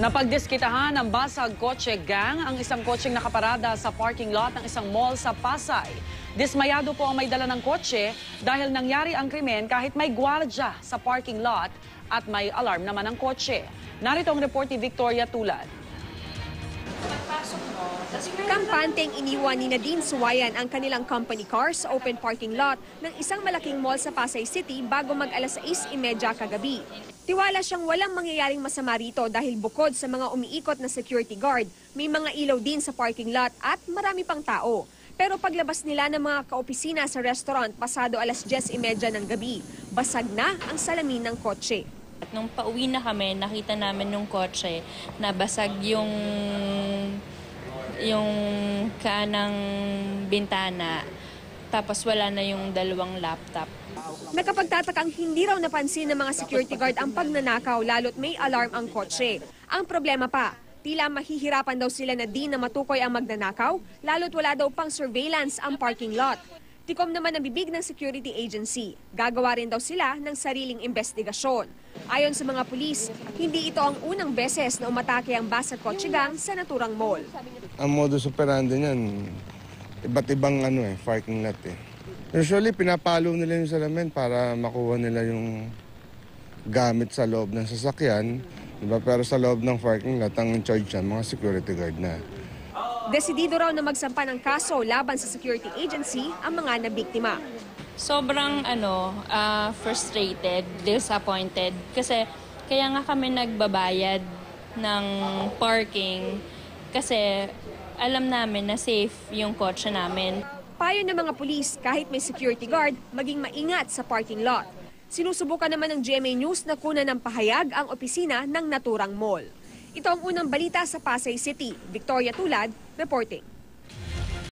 Napagdiskitahan ng basag kotse gang ang isang kotseng nakaparada sa parking lot ng isang mall sa Pasay. Dismayado po ang may dala ng kotse dahil nangyari ang krimen kahit may gwardya sa parking lot at may alarm naman ang kotse. Narito ang report ni Victoria Tulad. Kampanteng iniwan ni Nadine Suwayan ang kanilang company car sa open parking lot ng isang malaking mall sa Pasay City bago mag-alas 6:30 kagabi. Tiwala siyang walang mangyayaring masama rito dahil bukod sa mga umiikot na security guard, may mga ilaw din sa parking lot at marami pang tao. Pero paglabas nila ng mga kaopisina sa restaurant pasado alas 10:30 ng gabi, basag na ang salamin ng kotse. At nung pauwi na kami, nakita namin nung kotse na basag yung kanang bintana, tapos wala na yung dalawang laptop. Nakapagtatakang hindi raw napansin ng mga security guard ang pagnanakaw lalo't may alarm ang kotse. Ang problema pa, tila mahihirapan daw sila na di na matukoy ang magnanakaw lalo't wala daw pang surveillance ang parking lot. Tikom naman ang bibig ng security agency. Gagawa rin daw sila ng sariling investigasyon. Ayon sa mga pulis, hindi ito ang unang beses na umatake ang basag kotse gang sa naturang mall. Ang modus operandi niyan, iba't ibang parking lot eh. Usually, pinapalo nila yung salamin para makuha nila yung gamit sa loob ng sasakyan. Diba? Pero sa loob ng parking lot, ang in charge yan, mga security guard na. Desidido raw na magsampa ng kaso laban sa security agency ang mga nabiktima. Sobrang frustrated, disappointed kasi kaya nga kami nagbabayad ng parking kasi alam namin na safe yung kotse namin. Payo ng mga pulis kahit may security guard, maging maingat sa parking lot. Sinusubukan naman ng GMA News na kunan ng pahayag ang opisina ng naturang mall. Ito ang unang balita sa Pasay City. Victoria Tulad, reporting.